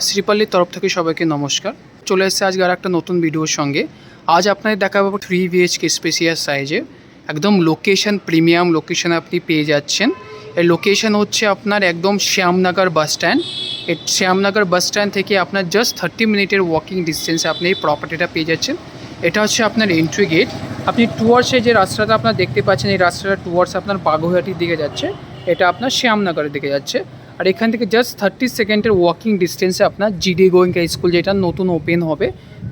শ্রীপাল্লির তরফ থেকে সবাইকে নমস্কার। চলে এসেছে আজকে আর একটা নতুন ভিডিওর সঙ্গে। আজ আপনাদের দেখাবো 3 BHK স্পেসিয়াস সাইজে একদম লোকেশন প্রিমিয়াম লোকেশন আপনি পেয়ে যাচ্ছেন। এর লোকেশন হচ্ছে আপনার একদম শ্যামনগর বাস স্ট্যান্ড। এই শ্যামনগর বাস স্ট্যান্ড থেকে আপনার জাস্ট 30 মিনিটের ওয়াকিং ডিস্টেন্সে আপনি এই প্রপার্টিটা পেয়ে যাচ্ছেন। এটা হচ্ছে আপনার এন্ট্রি গেট। আপনি টুয়ার্সে যে রাস্তাটা আপনার দেখতে পাচ্ছেন, এই রাস্তাটা টুয়ার্স আপনার বাগুইহাটির দিকে যাচ্ছে, এটা আপনার শ্যামনগরের দিকে যাচ্ছে। আর এখান থেকে জাস্ট 30 সেকেন্ডের ওয়াকিং ডিস্টেন্সে আপনার জিডি গোয়েঙ্কা স্কুল যেটা নতুন ওপেন হবে,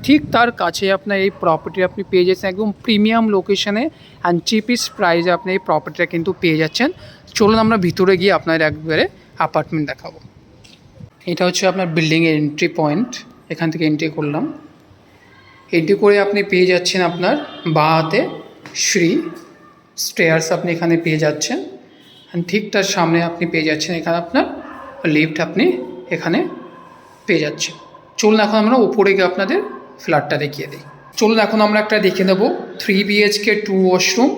ঠিক তার কাছে আপনার এই প্রপার্টি আপনি পেয়ে যাচ্ছেন একদম প্রিমিয়াম লোকেশনে অ্যান্ড চিপেস্ট প্রাইসে আপনি এই প্রপার্টিটা কিন্তু পেয়ে যাচ্ছেন। চলুন আমরা ভিতরে গিয়ে আপনার একবারে অ্যাপার্টমেন্ট দেখাবো। এটা হচ্ছে আপনার বিল্ডিংয়ের এন্ট্রি পয়েন্ট। এখান থেকে এন্ট্রি করলাম। এন্ট্রি করে আপনি পেয়ে যাচ্ছেন আপনার বাঁ হাতে শ্রী স্টেয়ার্স আপনি এখানে পেয়ে যাচ্ছেন। ঠিক তার সামনে আপনি পেয়ে যাচ্ছেন এখানে আপনার লিফট আপনি এখানে পেয়ে যাচ্ছেন। চলুন এখন আমরা উপরে গিয়ে আপনাদের ফ্ল্যাটটা দেখিয়ে দিই। চলুন এখন আমরা একটা দেখে নেব 3 BHK 2 ওয়াশরুম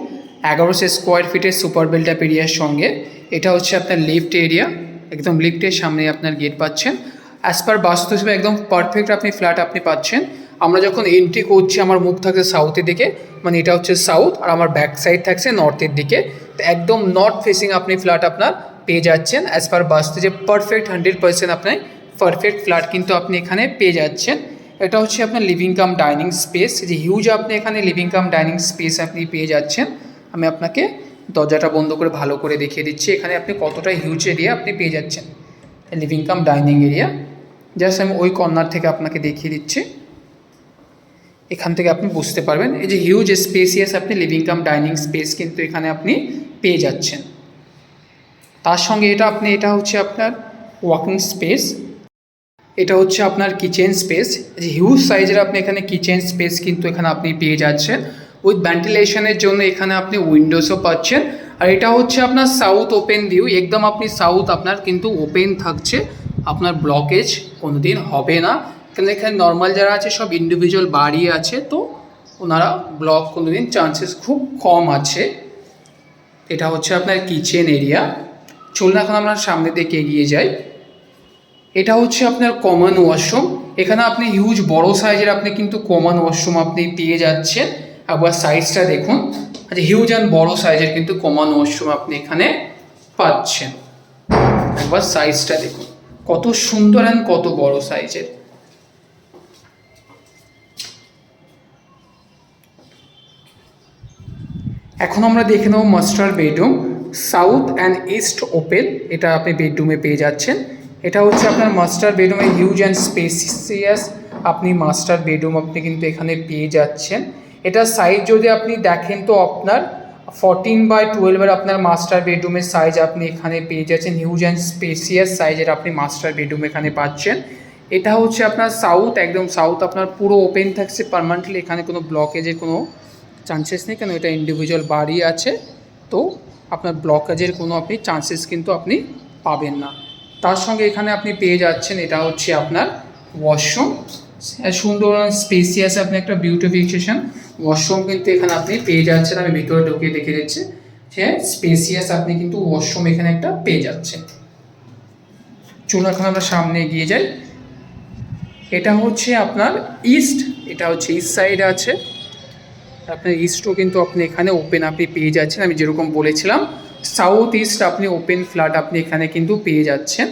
1100 স্কোয়ার ফিটের সুপার বিল্ডআপ এরিয়ার সঙ্গে। এটা হচ্ছে আপনার লিফট এরিয়া, একদম লিফটের সামনে আপনার গেট পাচ্ছেন। অ্যাজ পার বাস্তু হিসেবে একদম পারফেক্ট আপনি ফ্ল্যাট আপনি পাচ্ছেন। আমরা যখন এন্ট্রি করছি আমার মুখ থাকছে সাউথের দিকে, মানে এটা হচ্ছে সাউথ, আর আমার ব্যাক সাইড থাকছে নর্থের দিকে। তো একদম নর্থ ফেসিং আপনি ফ্ল্যাট আপনার পেয়ে যাচ্ছেন। অ্যাজ পার বাস্তু যে পারফেক্ট 100% আপনি পারফেক্ট ফ্ল্যাট কিন্তু আপনি এখানে পেয়ে যাচ্ছেন। এটা হচ্ছে আপনার লিভিং কাম ডাইনিং স্পেস, যে হিউজ আপনি এখানে লিভিং কাম ডাইনিং স্পেস আপনি পেয়ে যাচ্ছেন। আমি আপনাকে দরজাটা বন্ধ করে ভালো করে দেখিয়ে দিচ্ছি এখানে আপনি কতটা হিউজ এরিয়া আপনি পেয়ে যাচ্ছেন। Living cum dining area just আমি ওই কর্নার থেকে আপনাকে দেখিয়ে দিচ্ছি। এখান থেকে আপনি বুঝতে পারবেন এই যে হিউজ স্পেসিয়াস আপনি লিভিং কাম ডাইনিং স্পেস কিন্তু এখানে আপনি পেয়ে যাচ্ছেন। তার সঙ্গে এটা হচ্ছে আপনার ওয়াকিং স্পেস, এটা হচ্ছে আপনার কিচেন স্পেস। যে হিউজ সাইজের আপনি এখানে কিচেন স্পেস কিন্তু এখানে আপনি পেয়ে যাচ্ছেন উইথ ভেন্টিলেশনের জন্য এখানে আপনি উইন্ডোজও পাচ্ছেন। আর এটা হচ্ছে আপনার সাউথ ওপেন ভিউ, একদম আপনি সাউথ আপনার কিন্তু ওপেন থাকছে, আপনার ব্লকেজ কোনোদিন হবে না। কারণ এখানে নর্মাল যারা আছে সব ইন্ডিভিজুয়াল বাড়ি আছে, তো ওনারা ব্লক কোনোদিন চান্সেস খুব কম আছে। এটা হচ্ছে আপনার কিচেন এরিয়া। চলুন এখন আমরা সামনে দিকে এগিয়ে যাই। এটা হচ্ছে আপনার কমন ওয়াশরুম। এখানে আপনি হিউজ বড় সাইজের আপনি কিন্তু কমন ওয়াশরুম আপনি পেয়ে যাচ্ছেন। একবার সাইজটা দেখুন, আচ্ছা হিউজ অ্যান্ড বড় সাইজের কিন্তু কমন ওয়াশরুম আপনি এখানে পাচ্ছেন। একবার সাইজটা দেখুন কত সুন্দর অ্যান্ড কত বড় সাইজের। এখন আমরা দেখে নেব master bedroom, south and east open. এটা আপনি বেডরুমে পেয়ে যাচ্ছেন। এটা হচ্ছে আপনার মাস্টার বেডরুমে হিউজ অ্যান্ড স্পেসিয়াস আপনি মাস্টার বেডরুম আপনি কিন্তু এখানে পেয়ে যাচ্ছেন। এটা সাইজ যদি আপনি দেখেন তো আপনার 14/12 আপনার মাস্টার বেডরুমের সাইজ আপনি এখানে পেয়ে যাচ্ছেন। হিউজ অ্যান্ড স্পেসিয়াস সাইজের আপনি মাস্টার বেডরুম এখানে পাচ্ছেন। এটা হচ্ছে আপনার সাউথ, একদম সাউথ আপনার পুরো ওপেন থাকছে পারমানেন্টলি, এখানে কোনো ব্লকেজের কোনো চান্সেস নেই, কেন এটা ইন্ডিভিজুয়াল বাড়ি আছে, তো আপনার ব্লকেজের কোনো আপনি চান্সেস কিন্তু আপনি পাবেন না। তার সঙ্গে এখানে আপনি পেয়ে যাচ্ছেন এটা হচ্ছে আপনার ওয়াশরুম, সুন্দর স্পেসিয়াস আপনি একটা বিউটিফিকেশন ওয়াশরুম কিন্তু এখানে আপনি পেয়ে যাচ্ছেন। আমি ভিতরে ঢুকিয়ে দেখে দিচ্ছি যে স্পেসিয়াস আপনি কিন্তু ওয়াশরুম এখানে একটা পেয়ে যাচ্ছেন। চলুন এখন আমরা সামনে এগিয়ে যাই। এটা হচ্ছে আপনার ইস্ট, এটা হচ্ছে ইস্ট সাইড আছে আপনার। ইস্টও কিন্তু আপনি এখানে ওপেন আপনি পেয়ে যাচ্ছেন। আমি যেরকম বলেছিলাম সাউথ ইস্ট আপনি ওপেন ফ্ল্যাট আপনি এখানে কিন্তু পেয়ে যাচ্ছেন।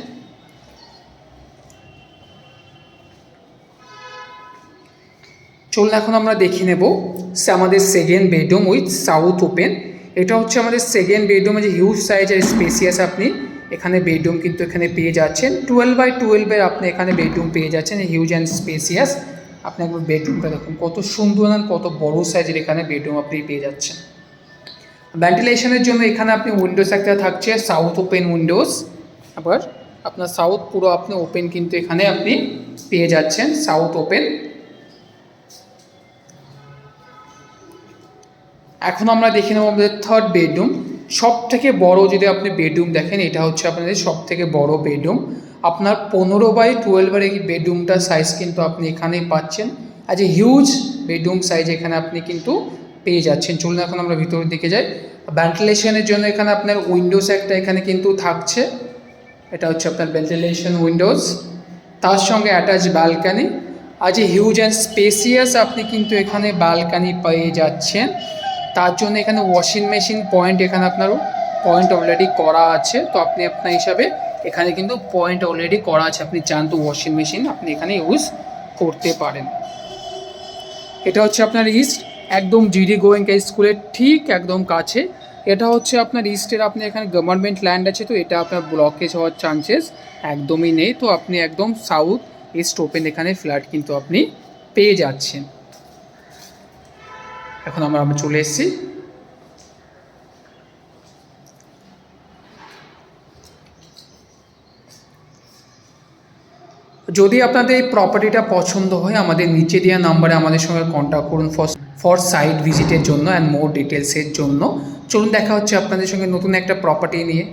চলুন এখন আমরা দেখে নেব আমাদের second bedroom with south open. এটা হচ্ছে আমাদের সেকেন্ড বেডরুমে যে হিউজ সাইজের স্পেসিয়াস আপনি এখানে বেডরুম কিন্তু এখানে পেয়ে যাচ্ছেন। 12/12 আপনি এখানে বেডরুম পেয়ে যাচ্ছেন, হিউজ অ্যান্ড স্পেসিয়াস। আপনি একবার বেডরুমটা দেখুন কত সুন্দর আর কত বড় সাইজের এখানে বেডরুম আপনি পেয়ে যাচ্ছেন। ভেন্টিলেশনের জন্য এখানে আপনি উইন্ডোজ একটা থাকছে, সাউথ ওপেন উইন্ডোজ। আবার আপনার সাউথ পুরো আপনি ওপেন কিন্তু এখানে আপনি পেয়ে যাচ্ছেন, সাউথ ওপেন। এখন আমরা দেখে নেব আমাদের থার্ড বেডরুম। সব থেকে বড় যদি আপনি বেডরুম দেখেন, এটা হচ্ছে আপনাদের সব থেকে বড় বেডরুম। আপনার 15/12 এই বেডরুমটার সাইজ কিন্তু আপনি এখানেই পাচ্ছেন। আজ এ হিউজ বেডরুম সাইজ এখানে আপনি কিন্তু পেয়ে যাচ্ছেন। চলুন এখন আমরা ভিতরের দিকে যাই। ভেন্টিলেশনের জন্য এখানে আপনার উইন্ডোজ একটা এখানে কিন্তু থাকছে, এটা হচ্ছে আপনার ভেন্টিলেশন উইন্ডোজ। তার সঙ্গে অ্যাটাচ ব্যালকানি। আজ হিউজ অ্যান্ড স্পেসিয়াস আপনি কিন্তু এখানে ব্যালকানি পেয়ে যাচ্ছেন। তার জন্য এখানে ওয়াশিং মেশিন পয়েন্ট, এখানে আপনার পয়েন্ট অলরেডি করা আছে। তো আপনি আপনার হিসাবে এখানে কিন্তু পয়েন্ট অলরেডি করা আছে, আপনি চান তো ওয়াশিং মেশিন আপনি এখানে ইউজ করতে পারেন। এটা হচ্ছে আপনার ইস্ট, একদম জিডি গোয়েঙ্কা স্কুলের ঠিক একদম কাছে। এটা হচ্ছে আপনার ইস্টের, আপনি এখানে গভর্নমেন্ট ল্যান্ড আছে, তো এটা আপনার ব্লকেজ হওয়ার চান্সেস একদমই নেই। তো আপনি একদম সাউথ ইস্ট ওপেন এখানে ফ্ল্যাট কিন্তু আপনি পেয়ে যাচ্ছেন। এখন আমরা চলে এসেছি যদি আপনাদের এই প্রপার্টিটা পছন্দ হয় আমাদের নিচে দেওয়া নাম্বারে আমাদের সঙ্গে কন্ট্যাক্ট করুন ফর সাইট ভিজিটের জন্য অ্যান্ড মোর ডিটেলসের জন্য। চলুন দেখা হচ্ছে আপনাদের সঙ্গে নতুন একটা প্রপার্টি নিয়ে।